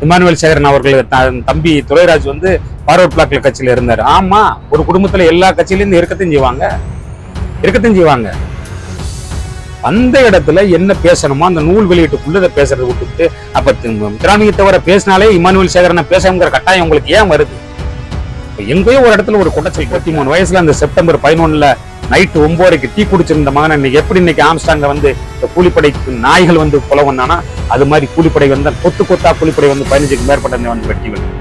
இமானுவேல் சேகரன் அவர்கள் தம்பி துரைராஜ் வந்து பார்வர்ட் பிளாக்ல கட்சியில இருந்தாரு. ஆமா, ஒரு குடும்பத்துல எல்லா கட்சியிலிருந்து இருக்கத்தையும் செய்வாங்க. அந்த இடத்துல என்ன பேசணுமோ அந்த நூல் வெளியீட்டுக்குள்ளதை பேசுறதை விட்டுட்டு அப்ப முத்துராமலிங்க தவிர பேசினாலே இமானுவேல் சேகரனை பேசணுங்கிற கட்டாயம் உங்களுக்கு ஏன் வருது? எங்கேயோ ஒரு இடத்துல ஒரு குற்றச்சல் 23 வயசுல அந்த செப்டம்பர் 11 நைட்டு 9:30 டீ குடிச்சிருந்த மகன் இன்னைக்கு எப்படி இன்னைக்கு ஆம்ஸ்டாங்க வந்து இந்த கூலிப்படைக்கு நாய்கள் வந்து கொலை பண்ணானா அது மாதிரி கூலிப்படை வந்தா கொத்தா கூலிப்படை வந்து 15க்கு மேற்பட்ட வந்து வெட்டி வந்து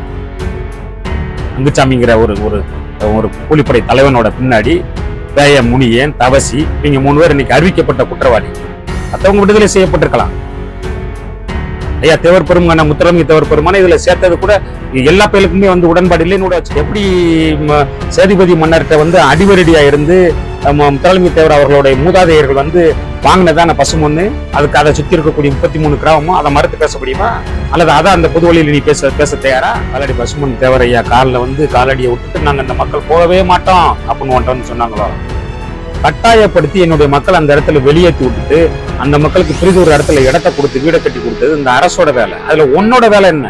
அங்குச்சாமிங்கிற ஒரு கூலிப்படை தலைவனோட பின்னாடி வேய முனியன் தவசி இவங்க 3 பேர் இன்னைக்கு அறிவிக்கப்பட்ட குற்றவாளி. மற்றவங்க விடுதலை செய்யப்பட்டிருக்கலாம். ஐயா தேவர் பெருமான முத்துராமலிங்க தேவர் பெருமான இதுல சேர்த்தது கூட எல்லா பேருக்குமே வந்து உடன்பாடு இல்லைன்னு எப்படி சேதுபதி மன்னர்கிட்ட வந்து அடிவரடியா இருந்து முத்துராமலிங்க தேவர் அவர்களுடைய மூதாதையர்கள் வந்து வாங்கினதான பசுமொன்னு அதுக்கு அதை சுத்தி இருக்கக்கூடிய 33 கிராமமும் அதை மறுத்து பேச முடியுமா? அல்லது அதான் அந்த பொது வழியில் நீ பேச தயாரா? காலடி பசுமன் தேவர் ஐயா காலில் வந்து காலடியை விட்டுட்டு நாங்க அந்த மக்கள் போகவே மாட்டோம் அப்படின்னு வந்து சொன்னாங்களோ, கட்டாயப்படுத்தி என்னுடைய மக்கள் அந்த இடத்துல வெளியேற்றி விட்டுட்டு அந்த மக்களுக்கு பிரிது ஒரு இடத்துல இடத்தை கொடுத்து வீடை கட்டி கொடுத்தது இந்த அரசோட வேலை. அதுல உன்னோட வேலை என்ன?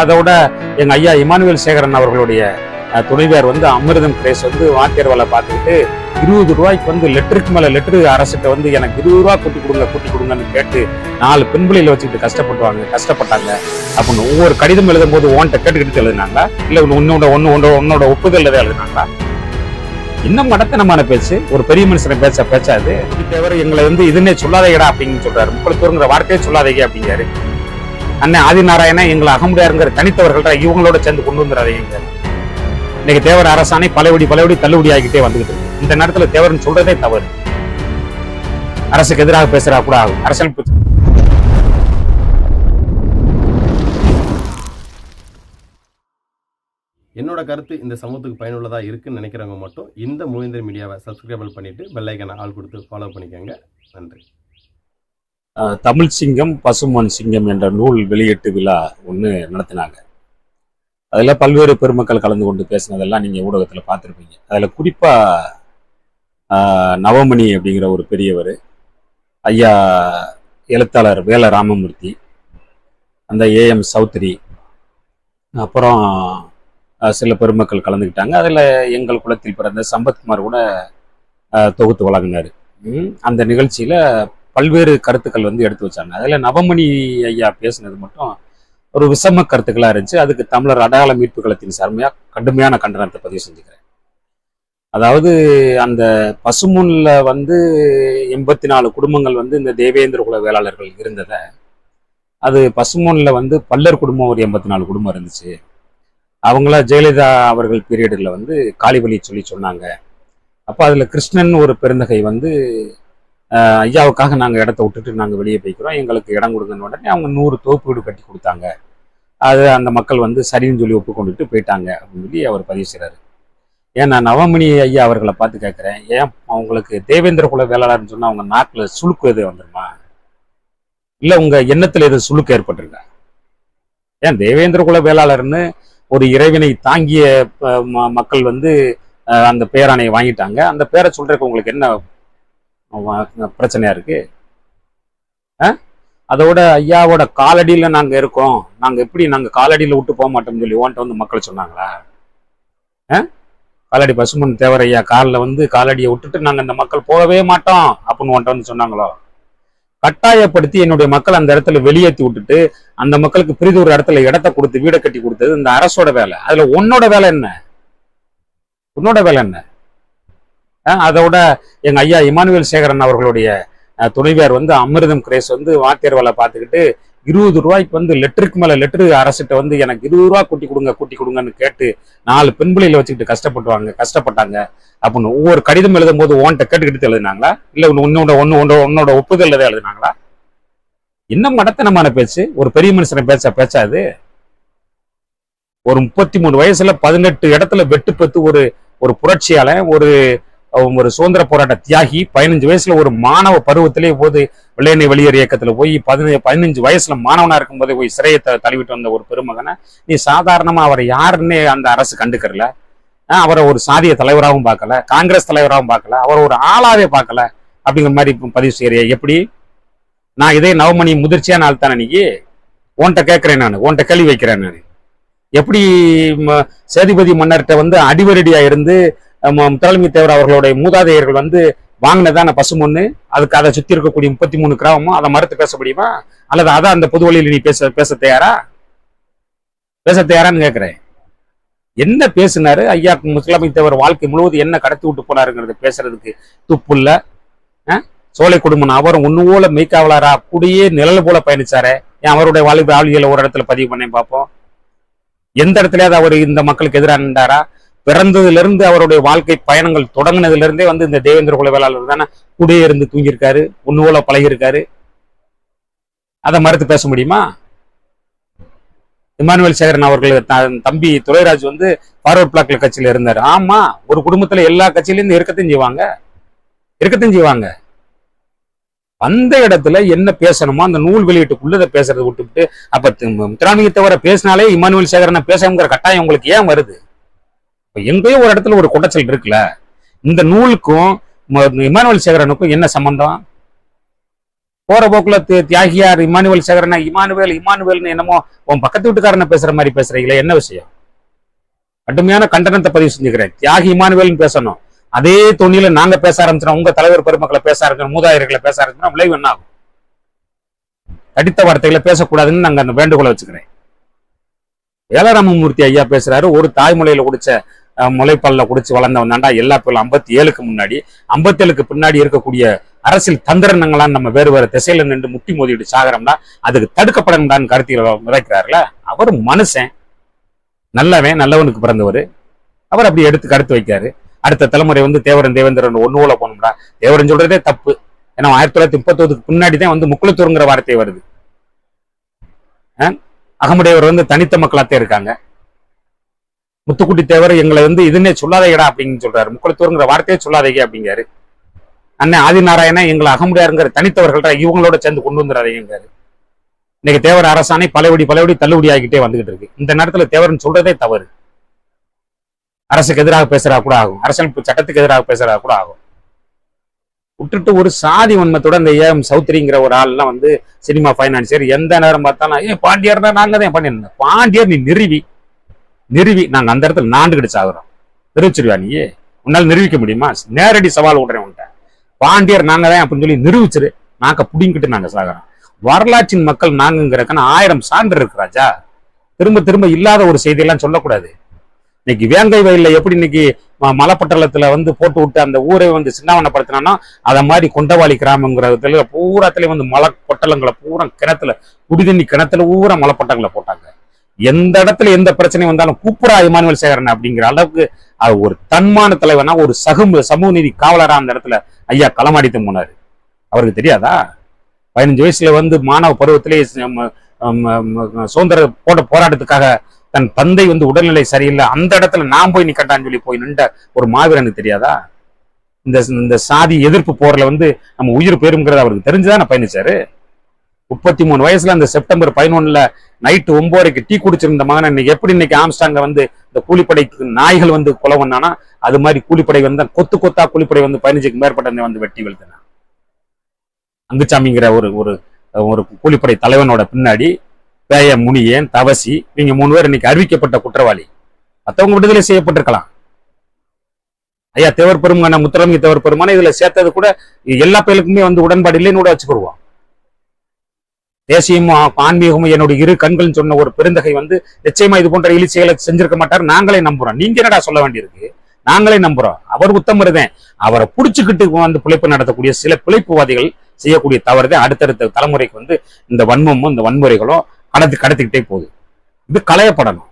அதோட எங்க ஐயா இமானுவேல் சேகரன் அவர்களுடைய துணைவியார் வந்து அமிர்தம் கிரேஸ் வந்து வாத்தியார் வேலை பார்த்துக்கிட்டு 20 ரூபாய்க்கு வந்து லெட்டருக்கு மேல லெட்டரு அரசிட்ட வந்து எனக்கு 20 ரூபா கூட்டி கொடுங்கன்னு கேட்டு 4 பெண் பிள்ளைகளை வச்சுக்கிட்டு கஷ்டப்பட்டாங்க அப்படின்னு ஒவ்வொரு கடிதம் எழுதும் போது ஓன்ட்ட கேட்டுக்கிட்டு எழுதினாங்களா இல்ல உன்னோட ஒப்புதல் எழுதினாங்களா? இன்னும் மடத்தனமான பேச்சு, ஒரு பெரிய மனுஷனை பேச்சாது. தேவர் எங்களை வந்து இதுன்னே சொல்லாதீங்கடா அப்படின்னு சொல்றாரு. முப்பத்தோருங்கிற வார்த்தையே சொல்லாதீங்க அப்படிங்கிறாரு. அண்ணன் ஆதிநாராயணன் எங்களை அகமுடையாருங்கிற தனித்தவர்கள்ட்ட இவங்களோட சேர்ந்து கொண்டு வந்துடாதீங்க. இன்னைக்கு தேவர் அரசாணை பழையபடி தள்ளுபடி ஆகிட்டே வந்துகிட்டு இருக்கு. இந்த நேரத்துல தேவர்னு சொல்றதே தவறு. அரசுக்கு எதிராக பேசுறா கூட ஆகும். அரசியல் என்னோட கருத்து இந்த சமூகத்துக்கு பயனுள்ளதாக இருக்குன்னு நினைக்கிறவங்க மட்டும் இந்த மூவேந்தர் மீடியாவை சப்ஸ்கிரைபிள் பண்ணிட்டு பெல் ஐக்கானை ஆள் கொடுத்து ஃபாலோ பண்ணிக்கோங்க. நன்றி. தமிழ் சிங்கம் பசுமன் சிங்கம் என்ற நூல் வெளியீட்டு விழா ஒன்று நடத்தினாங்க. அதில் பல்வேறு பெருமக்கள் கலந்து கொண்டு பேசினதெல்லாம் நீங்கள் ஊடகத்தில் பார்த்துருப்பீங்க. அதில் குறிப்பாக நவமணி அப்படிங்கிற ஒரு பெரியவர், ஐயா எழுத்தாளர் வேல ராமமூர்த்தி, அந்த ஏஎம் சௌத்ரி, அப்புறம் சில பெருமக்கள் கலந்துக்கிட்டாங்க. அதில் எங்கள் குலத்தில் பிறந்த சம்பத்குமார் கூட தொகுத்து வழங்கினார். அந்த நிகழ்ச்சியில் பல்வேறு கருத்துக்கள் வந்து எடுத்து வச்சாங்க. அதில் நவமணி ஐயா பேசினது மட்டும் ஒரு விஷம கருத்துக்களாக இருந்துச்சு. அதுக்கு தமிழர் அடையாள மீட்பு களத்தின் சார்மையாக கடுமையான கண்டனத்தை பதிவு செஞ்சுக்கிறேன். அதாவது அந்த பசுமூன்ல வந்து 84 குடும்பங்கள் வந்து இந்த தேவேந்திர குல வேளாளர்கள் இருந்ததை, அது பசுமூன்ல வந்து பல்லர் குடும்பம் ஒரு 84 குடும்பம் இருந்துச்சு. அவங்கள ஜெயலலிதா அவர்கள் பீரியடில் வந்து காளிவழி சொன்னாங்க. அப்போ அதில் கிருஷ்ணன் ஒரு பெருந்தகை வந்து ஐயாவுக்காக நாங்கள் இடத்த விட்டுட்டு நாங்கள் வெளியே போய்க்கிறோம், எங்களுக்கு இடம் கொடுங்கன்னு உடனே அவங்க 100 தோப்பு வீடு கட்டி கொடுத்தாங்க. அது அந்த மக்கள் வந்து சரின்னு சொல்லி ஒப்புக்கொண்டுட்டு போயிட்டாங்க அப்படின்னு சொல்லி அவர் பதிவு செய்கிறாரு. ஏன் நான் நவமணி ஐயா அவர்களை பார்த்து கேட்குறேன், ஏன் அவங்களுக்கு தேவேந்திர குல வேளாளர்னு சொன்னால் அவங்க நாக்கில் சுழுக்கு எது வந்துருமா? இல்லை உங்கள் எண்ணத்தில் எது சுழுக்கு ஏற்பட்டிருக்கா? ஏன் தேவேந்திர குல வேளாளர்னு ஒரு இறைவனை தாங்கிய மக்கள் வந்து அந்த பேராணையை வாங்கிட்டாங்க. அந்த பேரை சொல்றதுக்கு உங்களுக்கு என்ன பிரச்சனையா இருக்கு? அதோட ஐயாவோட காலடியில நாங்க இருக்கோம், நாங்க காலடியில விட்டு போக மாட்டோம்னு சொல்லி ஓன்ட்ட வந்து மக்கள் சொன்னாங்களா? காலடி பசுமன் தேவர் ஐயா காலில் வந்து காலடியை விட்டுட்டு நாங்க அந்த மக்கள் போகவே மாட்டோம் அப்படின்னு ஓன்ட்ட வந்து சொன்னாங்களோ? கட்டாயப்படுத்தி என்னுடைய மக்கள் அந்த இடத்துல வெளியேற்றி விட்டுட்டு அந்த மக்களுக்கு பிரிது ஒரு இடத்துல இடத்தை கொடுத்து வீடை கட்டி கொடுத்தது இந்த அரசோட வேலை. அதுல உன்னோட வேலை என்ன? அதோட எங்க ஐயா இமானுவேல் சேகரன் அவர்களுடைய துணைவியார் வந்து அமிர்தம் கிரேஸ் வந்து வாத்தியார் வேலை பார்த்துக்கிட்டு 20 ரூபாய்க்கு வந்து லெட்டருக்கு மேல லெட்டரு அரசிட்ட வந்து எனக்கு 20 ரூபா கூட்டி கொடுங்கன்னு கேட்டு 4 பெண் பிள்ளைகளை வச்சுக்கிட்டு கஷ்டப்பட்டாங்க அப்படின்னு ஒவ்வொரு கடிதம் எழுதும் போது ஓன்ட்ட கேட்டுக்கிட்டு எழுதினாங்களா இல்ல உன்னோட ஒப்புதல் எழுதினாங்களா? இன்னும் மடத்தனமான பேச்சு, ஒரு பெரிய மனுஷனை பேச்சாது. ஒரு 33 வயசுல 18 இடத்துல வெட்டு பெத்து ஒரு புரட்சியாளன், ஒரு சுதந்திர போராட்ட தியாகி, 15 வயசுல ஒரு மாணவ பருவத்திலே போது வெள்ளையனை வெளியேறு இயக்கத்துல போய் 15 வயசுல மாணவனா இருக்கும் போதே போய் சிறையை தழுவிட்டு வந்த ஒரு பெருமகனை நீ சாதாரணமா அவரை யாருன்னே அந்த அரசு கண்டுக்கறல. அவரை ஒரு சாதிய தலைவராகவும் பார்க்கல, காங்கிரஸ் தலைவராகவும் பார்க்கல, அவரை ஒரு ஆளாவே பார்க்கல அப்படிங்கிற மாதிரி பதிவு செய்யறிய எப்படி? நான் இதே நவமணி முதிர்ச்சியான ஆள் தானே நீ உன்கிட்ட கேட்கிறேன், நான் உன்கிட்ட கேள்வி வைக்கிறேன். நான் எப்படி சேதுபதி மன்னர்கிட்ட வந்து அடிவரடியா இருந்து முத்துராமலிங்க தேவர் அவர்களுடைய மூதாதையர்கள் வந்து வாங்கினதான பசுமொன்னு, அதுக்கு அதை சுத்தி இருக்கக்கூடிய 33 கிராமமும் அதை மறுத்து பேச முடியுமா? அல்லது அதான் அந்த பொது வழியில் நீ பேச தயாரான்னு கேட்கிறேன். என்ன பேசினாரு ஐயா முத்துராமலிங்க தேவர் வாழ்க்கை முழுவதும் என்ன கடத்தி விட்டு போனாருங்கிறது பேசுறதுக்கு துப்பு இல்ல. சோலை குடும்பம் அவரும் ஒன்னுவோல மெய்க்காவலரா கூடியே நிழல் போல பயணிச்சாரே, ஏன் அவருடைய வாழ்வியலை ஒரு இடத்துல பதிவு பண்ணேன் பார்ப்போம். எந்த இடத்துலயாவது அவர் இந்த மக்களுக்கு எதிராக நின்றாரா? பிறந்ததுல இருந்து அவருடைய வாழ்க்கை பயணங்கள் தொடங்கினதுல இருந்தே வந்து இந்த தேவேந்திர குல வேளாளர் தானே கூடயே இருந்து தூங்கியிருக்காரு, ஒன்னுவோல பழகியிருக்காரு. அதை மறுத்து பேச முடியுமா? இமானுவேல் சேகரன் அவர்கள் தம்பி துரைராஜ் வந்து ஃபார்வர்ட் பிளாக்ல கட்சியில இருந்தாரு. ஆமா, ஒரு குடும்பத்துல எல்லா கட்சியிலும் இருக்கத்தையும் செய்வாங்க. அந்த இடத்துல என்ன பேசணுமோ அந்த நூல் வெளியீட்டுக்குள்ள பேசுறதை விட்டுவிட்டு அப்ப முத்துராமலிங்க தேவரை பேசினாலே இமானுவேல் சேகரனை பேசணுங்கிற கட்டாயம் உங்களுக்கு ஏன் வருது? இப்ப எங்கேயோ ஒரு இடத்துல ஒரு குடைச்சல் இருக்குல்ல. இந்த நூலுக்கும் இமானுவேல் சேகரனுக்கும் என்ன சம்பந்தம்? போற போக்குல தியாகியார் இமானுவேல் சேகரனா இமானுவேல்னு என்னமோ உன் பக்கத்து வீட்டுக்காரனை பேசுற மாதிரி பேசுறீங்களே, என்ன விஷயம்? கடுமையான கண்டனத்தை பதிவு செஞ்சுக்கிறேன். தியாகி இமானுவேல்னு பேசணும். அதே தொனியில நாங்க பேச ஆரம்பிச்சோம், உங்க தலைவர் பெருமக்களை பேச ஆரம்பிச்சோம், மூதாயிரர்களை பேச ஆரம்பிச்சோம், விளைவு என்ன ஆகும்? தடித்த வார்த்தைகளை பேசக்கூடாதுன்னு நாங்க அந்த வேண்டுகோளை வச்சுக்கிறேன். வேலராமமூர்த்தி ஐயா பேசுறாரு, ஒரு தாய்மொழியில குடிச்ச முளைப்பால்ல குடிச்சு வளர்ந்தவன் தாண்டா எல்லா பேரும். 57க்கு முன்னாடி 57க்கு பின்னாடி இருக்கக்கூடிய அரசியல் தந்திரங்களாம் நம்ம வேறு திசையில நின்று முட்டி மோதிட்டு சாகரம்னா அதுக்கு தடுக்கப்படணும்டான்னு கருத்தில விதைக்கிறாருல. அவர் மனுஷன், நல்லவனுக்கு பிறந்தவர். அவர் அப்படி கருத்து வைக்காரு. அடுத்த தலைமுறை வந்து தேவேந்திரன் ஒன்னுவோல போனோம்டா. தேவரன் சொல்றதே தப்பு. ஏன்னா 1931க்கு பின்னாடிதான் வந்து முக்குளத்தூருங்கிற வார்த்தை வருது. அகமுடையவர் வந்து தனித்த மக்களாத்தே இருக்காங்க. முத்துக்குட்டி தேவர் எங்களை வந்து இதுன்னே சொல்லாதேடா அப்படின்னு சொல்றாரு. முக்குளத்தூருங்கிற வார்த்தையே சொல்லாதீங்க அப்படிங்காரு. அண்ணன் ஆதிநாராயணன் எங்களை அகமுடையாருங்கிற தனித்தவர்கள்டா, இவங்களோட சேர்ந்து கொண்டு வந்துடாதீங்காரு. இன்னைக்கு தேவர் அரசாணை பழையபடி தள்ளுபடி ஆகிட்டே வந்துகிட்டு இருக்கு. இந்த நேரத்துல தேவரன் சொல்றதே தவறு. அரசுக்கு எதிராக பேசுறா கூட ஆகும், அரசியல் சட்டத்துக்கு எதிராக பேசுறா கூட ஆகும். விட்டுட்டு ஒரு சாதி வன்மத்தோட இந்த ஏஎம் சௌத்ரிங்கிற ஒரு ஆள்லாம் வந்து சினிமா பைனான்சியர் எந்த நேரம் பார்த்தாலும் பாண்டியர் தான், நாங்க தான் பண்ணியிருந்தோம். பாண்டியர் நீ நிறுவி நாங்க அந்த இடத்துல நாண்டுகிட்டு சாகுறோம். நிரூபிச்சிருவா நீ? உன்னால நிரூபிக்க முடியுமா? நேரடி சவால் விடுறேன் உன்ட்ட. பாண்டியர் நாங்க தான் அப்படின்னு சொல்லி நிரூபிச்சிரு. நாங்க புடிங்கிட்டு நாங்க சாகுறோம். வரலாற்றின் மக்கள் நாங்கிறக்கான 1000 சான்று இருக்கு ராஜா. திரும்ப இல்லாத ஒரு செய்தியெல்லாம் சொல்லக்கூடாது. இன்னைக்கு வேங்கை வயல்ல எப்படி இன்னைக்கு மலைப்பட்டளத்துல வந்து போட்டு விட்டு அந்த ஊரை வந்து சின்னாவனப்படுத்தினானோ அதை மாதிரி கொண்டவாளி கிராமங்கிறதுல பூராத்திலே வந்து மலை பொட்டலங்களை பூரா கிணத்துல குடிதண்ணி கிணத்துல ஊரா மலைப்பட்டங்களை போட்டாங்க. எந்த இடத்துல எந்த பிரச்சனையும் வந்தாலும் கூப்புரா இமானுவேல் சேகரன் அப்படிங்கிற அளவுக்கு அது ஒரு தன்மான தலைவனா, ஒரு சமூக நீதி காவலரா அந்த இடத்துல ஐயா களமாடித்து போனாரு. அவருக்கு தெரியாதா? 15 வயசுல வந்து மாணவ பருவத்திலேயே சுதந்திர போராட்டத்துக்காக தன் தந்தை வந்து உடல்நிலை சரியில்லை, அந்த இடத்துல நான் போய் நிக்கட்டான்னு சொல்லி போய் நின்ற ஒரு மாவீரனுக்கு தெரியாதா? இந்த சாதி எதிர்ப்பு போர்ல வந்து நம்ம உயிர் பெறுங்கிறது அவருக்கு தெரிஞ்சுதான் பயணிச்சாரு. 33 வயசுல அந்த செப்டம்பர் 11 நைட்டு 9:30 டீ குடிச்சிருந்த மகன் இன்னைக்கு ஆம்ஸ்டாங்க வந்து இந்த கூலிப்படைக்கு நாய்கள் வந்து கொலை பண்ணானா அது மாதிரி கூலிப்படை வந்து கொத்தா கூலிப்படை வந்து 15க்கு மேற்பட்ட வந்து வெட்டி வெளுத்தினான். அங்குச்சாமிங்கிற ஒரு கூலிப்படை தலைவனோட பின்னாடி பேய, முனியன், தவசி, நீங்க 3 பேர் இன்னைக்கு அறிவிக்கப்பட்ட குற்றவாளி. மற்றவங்க விடுதலை செய்யப்பட்டிருக்கலாம். ஐயா தேவர் பெருமான முத்துராமலிங்க தேவர் பெருமான இதுல சேர்த்தது கூட எல்லா பேருக்குமே வந்து உடன்பாடு இல்லைன்னு கூட வச்சுக்கிடுவோம். தேசியமும் ஆன்மீகமும் என்னோட இரு கண்கள் சொன்ன ஒரு பெருந்தகை வந்து நிச்சயமா இது போன்ற எழுச்சிகளை செஞ்சிருக்க மாட்டாரு. நாங்களே நம்புறோம். நீங்க என்னடா சொல்ல வேண்டியிருக்கு? நாங்களே நம்புறோம். அவர் உத்தமருதான். அவரை புடிச்சுக்கிட்டு வந்து பிழைப்பு நடத்தக்கூடிய சில பிழைப்புவாதிகள் செய்யக்கூடிய தவறுதான் அடுத்தடுத்த தலைமுறைக்கு வந்து இந்த வன்மமும் இந்த வன்முறைகளும் கடத்திக்கிட்டே போகுது. இது களையப்படணும்.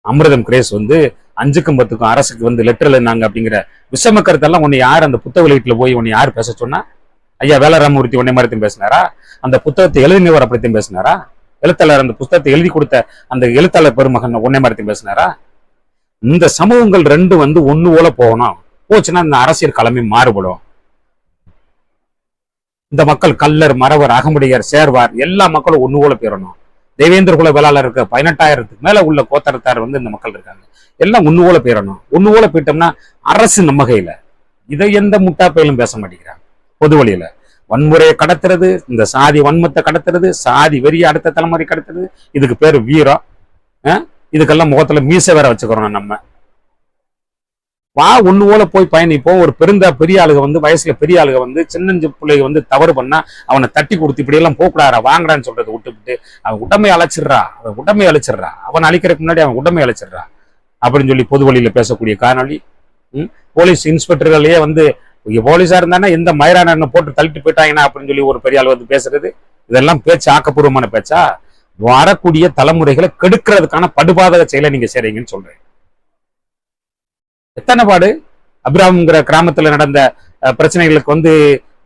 அமிர்தம் கிரேஸ் வந்து 5க்கும் 10க்கும் அரசுக்கு வந்து லெட்டர் எழுதினாங்க அப்படிங்கிற விஷம கருத்தெல்லாம் உன்னை யார் அந்த புத்தக வெளியீட்டுல போய் உன்னை யார் பேச சொன்னா? ஐயா வேலராமமூர்த்தி உன்னை மறுத்தையும் பேசினாரா? அந்த புத்தகத்தை எழுதினவர் அப்படித்தையும் பேசினாரா? எழுத்தாளர் அந்த புத்தகத்தை எழுதி கொடுத்த அந்த எழுத்தாளர் பெருமகன் உன்னை மறுத்தையும் பேசினாரா? இந்த சமூகங்கள் 2 வந்து ஒண்ணு போல போகணும். போச்சுன்னா இந்த அரசியல் களமே மாறுபடும். இந்த மக்கள் கல்லர், மறவர், அகமுடையர், சேர்வார் எல்லா மக்களும் ஒண்ணு போல போயிடணும். தேவேந்திர குல வேளாளர் இருக்க 18,000க்கு மேல உள்ள கோத்தரத்தார் வந்து இந்த மக்கள் இருக்காங்க. எல்லாம் ஒண்ணு போல போயிடணும். ஒண்ணு போல போயிட்டோம்னா அரசு நம்ம கையில. இதை எந்த முட்டா பயிலும் பேச மாட்டேங்கிறாங்க. பொது வழியில வன்முறையை கடத்துறது, இந்த சாதி வன்மத்தை கடத்துறது, சாதி வெறிய அடுத்த தலைமுறை கடத்துறது, இதுக்கு பேரு வீரம். இதுக்கெல்லாம் முகத்துல மீசை வேற வச்சுக்கிறோம் நம்ம. வா ஒண்ணு போல போய் பயணிப்போம். ஒரு பெரிய ஆளுக வந்து வயசுல பெரிய ஆளுக வந்து சின்னஞ்சு பிள்ளைங்க வந்து தவறு பண்ணா அவனை தட்டி கொடுத்து இப்படி எல்லாம் போக்கூடாரா வாங்கடான்னு சொல்றதை விட்டுவிட்டு அவன் உடமை அழைச்சிடுறா, அவன் அழிக்கிறதுக்கு முன்னாடி அவன் உடமை அழைச்சிடுறா அப்படின்னு சொல்லி பொது வழியில பேசக்கூடிய காணொலி. போலீஸ் இன்ஸ்பெக்டர்களையே வந்து போலீஸா இருந்தானா எந்த மயிரான போட்டு தள்ளிட்டு போயிட்டாங்கன்னா அப்படின்னு சொல்லி ஒரு பெரிய ஆள் வந்து பேசுறது, இதெல்லாம் பேச்சு ஆக்கப்பூர்வமான பேச்சா? வரக்கூடிய தலைமுறைகளை கெடுக்கிறதுக்கான படுபாதக செயலை நீங்க செய்றீங்கன்னு சொல்றேன். எத்தனை பாடு அபிராம்ங்கிற கிராமத்துல நடந்த பிரச்சனைகளுக்கு வந்து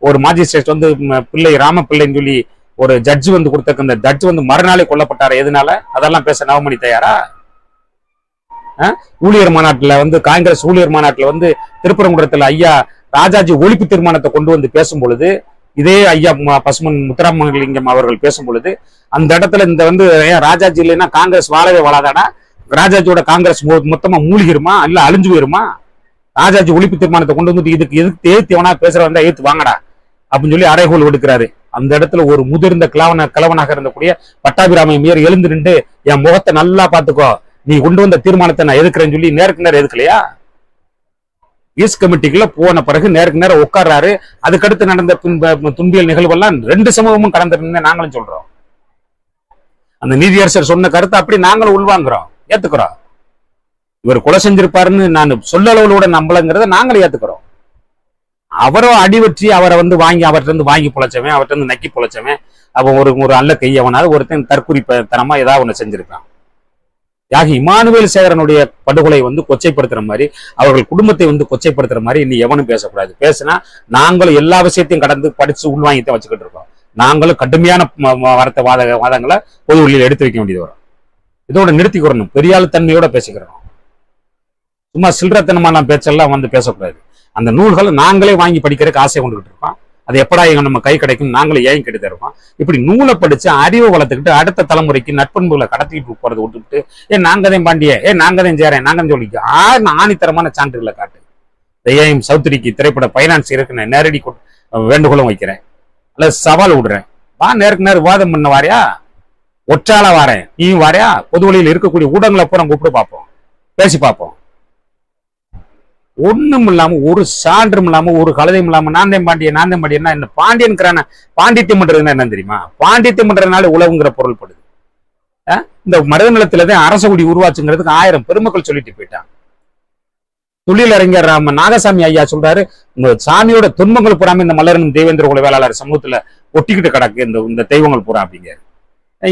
ஒரு மாஜிஸ்ட்ரேட் வந்து பிள்ளை ராமபிள்ளைன்னு சொல்லி ஒரு ஜட்ஜு வந்து கொடுத்த அந்த ஜட்ஜு வந்து மறுநாளே கொல்லப்பட்டாரு. எதனால? அதெல்லாம் பேச நவமணி தயாரா? ஊழியர் மாநாட்டுல வந்து காங்கிரஸ் ஊழியர் மாநாட்டுல வந்து திருப்பரங்குன்றத்துல ஐயா ராஜாஜி ஒழிப்பு தீர்மானத்தை கொண்டு வந்து பேசும் பொழுது, இதே ஐயா பசுமன் முத்துராமலிங்கம் அவர்கள் பேசும் பொழுது அந்த இடத்துல இந்த வந்து ராஜாஜி இல்லைன்னா காங்கிரஸ் வாழவே வாழாதாடா, ராஜாஜியோட காங்கிரஸ் மொத்தமா மூழ்கிருமா இல்ல அழிஞ்சு போயிருமா? ராஜாஜி ஒழிப்பு தீர்மானத்தை கொண்டு வந்து இதுக்கு எதுக்கு ஏத்து எவனா பேசுற வந்தா ஏத்து வாங்கடா அப்படின்னு சொல்லி அறைகோல் எடுக்கிறாரு. அந்த இடத்துல ஒரு முதிர்ந்த கிழவனாக இருந்தக்கூடிய பட்டாபிராமையர் எழுந்து நின்று என் முகத்தை நல்லா பாத்துக்கோ, நீ கொண்டு வந்த தீர்மானத்தை நான் எதுக்குறேன்னு சொல்லி நேருக்கு நேரம் எதுக்கலையா? ஈஸ் கமிட்டிக்குள்ள போன பிறகு நேருக்கு நேரம் உட்கார்றாரு. அதுக்கடுத்து நடந்த துன்பியல் நிகழ்வெல்லாம் 2 சமூகமும் கடந்திருந்தேன் நாங்களும் சொல்றோம். அந்த நீதியரசர் சொன்ன கருத்தை அப்படி நாங்களும் உள்வாங்குறோம், ஏத்துக்கிறோம். இவர் கொலை செஞ்சிருப்பாருன்னு நான் சொல்லளவுகளோட நம்பலங்கிறத நாங்களும் ஏத்துக்கிறோம். அவரும் அடிவற்றி அவரை வந்து வாங்கி அவர்கிட்ட இருந்து வாங்கி பொழைச்சவன், அவர்கிட்ட இருந்து நக்கி பொழைச்சவன், அவன் ஒரு அல்ல கையவனாவது ஒருத்தன் தற்குறித்தனமா ஏதாவது ஒண்ணு செஞ்சிருக்கான். யாகி இமானுவேல் சேகரனுடைய படுகொலை வந்து கொச்சைப்படுத்துற மாதிரி, அவர்கள் குடும்பத்தை வந்து கொச்சைப்படுத்துற மாதிரி இனி எவனும் பேசக்கூடாது. பேசினா நாங்களும் எல்லா விஷயத்தையும் கடந்து படிச்சு உள்வாங்கித்தான் வச்சுக்கிட்டு இருக்கோம். நாங்களும் கடுமையான வாதங்களை பொது வழியில் எடுத்து வைக்க வேண்டியது வரும். இதோட நிறுத்திக்கிறணும், பெரியாள் தன்மையோட பேசிக்கிறோம். சும்மா சில்லறத்தனமான பேச்செல்லாம் வந்து பேசக்கூடாது. அந்த நூல்களை நாங்களே வாங்கி படிக்கிறதுக்கு ஆசை கொண்டுகிட்டு இருக்கோம். அது எப்படா எங்க நம்ம கை கிடைக்கும், நாங்களே ஏன் கெடுத்து இருக்கோம். இப்படி நூலை படிச்சு அறிவை வளர்த்துக்கிட்டு அடுத்த தலைமுறைக்கு நட்பண்புகளை கடத்திட்டு போறதை விட்டுவிட்டு நாங்கதான் பாண்டிய நாங்கதான் சேரேன் நாங்கதான் சொல்லி ஆணித்தரமான சான்றுகளை காட்டு. ஏன் சௌத்ரிக்கு திரைப்பட பைனான்ஸ் இருக்கு நான் நேரடி வேண்டுகோளும் வைக்கிறேன், அல்லது சவால் விடுறேன். வா நேருக்கு நேரம் விவாதம் பண்ண வாரியா, ஒற்றால வாரேன், நீயும் வாரியா, பொது வழியில் இருக்கக்கூடிய ஊடகங்களை பூரா கூப்பிட்டு பார்ப்போம், பேசி பார்ப்போம். ஒண்ணும் இல்லாம ஒரு சான்றும் இல்லாம ஒரு கழுதையும் இல்லாம நான் தான் பாண்டியன்னா என்ன பாண்டியன்கிறான பாண்டித்யம் பண்றதுன்னா என்ன தெரியுமா? பாண்டித்யம் பண்றதுனால உழவுங்கிற பொருள்படுது. இந்த மருத நிலத்துலதான் அரசகுடி உருவாச்சுங்கிறதுக்கு 1000 பெருமக்கள் சொல்லிட்டு போயிட்டான். தொழிலறிஞர் நாகசாமி ஐயா சொல்றாரு, சாமியோட துன்பங்கள் பூராம இந்த மலரனும் தேவேந்திர குல வேளாளர் சமூகத்துல ஒட்டிக்கிட்டு கிடக்கு இந்த தெய்வங்கள் பூரா அப்படிங்க.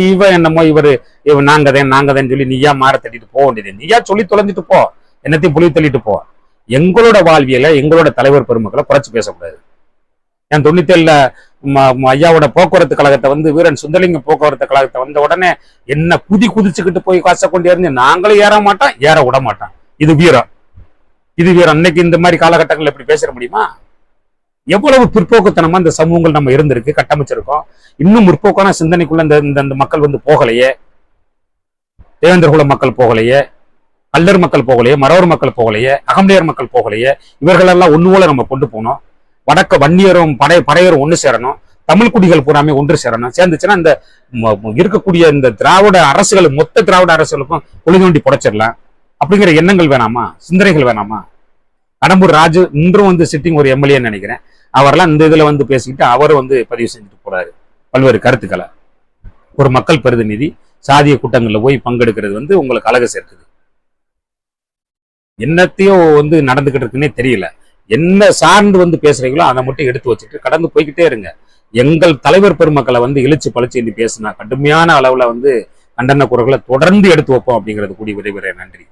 இவன் என்னமோ இவன் நாங்கதேன்னு சொல்லி நீயா மாற தட்டிட்டு போக வேண்டியது. நீயா சொல்லி தொலைஞ்சிட்டு போ, என்னத்தையும் புளி தள்ளிட்டு போ. எங்களோட வாழ்வியல எங்களோட தலைவர் பெருமக்களை குறைச்சு பேசக்கூடாது. என் 97ல ஐயாவோட போக்குவரத்து கழகத்தை வந்து வீரன் சுந்தலிங்க போக்குவரத்து கழகத்தை வந்த உடனே என்ன குதிச்சுக்கிட்டு போய் காசை கொண்டு இருந்து நாங்களும் ஏற மாட்டோம், ஏற விட மாட்டோம். இது வீரம். இன்னைக்கு இந்த மாதிரி காலகட்டங்கள் எப்படி பேச முடியுமா? எவ்வளவு பிற்போக்குத்தனமா இந்த சமூகங்கள் நம்ம இருந்திருக்கு, கட்டமைச்சிருக்கோம். இன்னும் முற்போக்கான சிந்தனைக்குள்ள இந்த மக்கள் வந்து போகலையே, தேவேந்திர குல மக்கள் போகலையே, கல்லர் மக்கள் போகலையே, மறவர் மக்கள் போகலையே, அகமுடையர் மக்கள் போகலையே. இவர்களெல்லாம் ஒண்ணு போல நம்ம கொண்டு போனோம். வடக்க வன்னியரும் படையரும் ஒண்ணு சேரணும், தமிழ் குடிகள் பூராமே ஒன்று சேரணும். சேர்ந்துச்சுன்னா இந்த இருக்கக்கூடிய இந்த திராவிட அரசுகள் மொத்த திராவிட அரசுகளுக்கும் ஒளி தோண்டி புடைச்சிடலாம். அப்படிங்கிற எண்ணங்கள் வேணாமா, சிந்தனைகள் வேணாமா? கடம்பூர் ராஜு இன்றும் வந்து சிட்டிங் ஒரு எம்எல்ஏ நினைக்கிறேன், அவரெல்லாம் இந்த இதுல வந்து பேசிக்கிட்டு அவர் வந்து பதிவு செஞ்சுட்டு போறாரு பல்வேறு கருத்துக்களை. ஒரு மக்கள் பிரதிநிதி சாதிய கூட்டங்கள்ல போய் பங்கெடுக்கிறது வந்து உங்களுக்கு அழகு சேர்க்குது. என்னத்தையும் வந்து நடந்துகிட்டு இருக்குன்னே தெரியல. என்ன சார்ந்து வந்து பேசுறீங்களோ அதை மட்டும் எடுத்து வச்சுட்டு கடந்து போய்கிட்டே இருங்க. எங்கள் தலைவர் பெருமக்களை வந்து இழிச்சு பழிச்சு பேசினா கடுமையான அளவுல வந்து கண்டன குரல்களை தொடர்ந்து எடுத்து வைப்போம் அப்படிங்கிறது கூடிய விரைவில். நன்றி.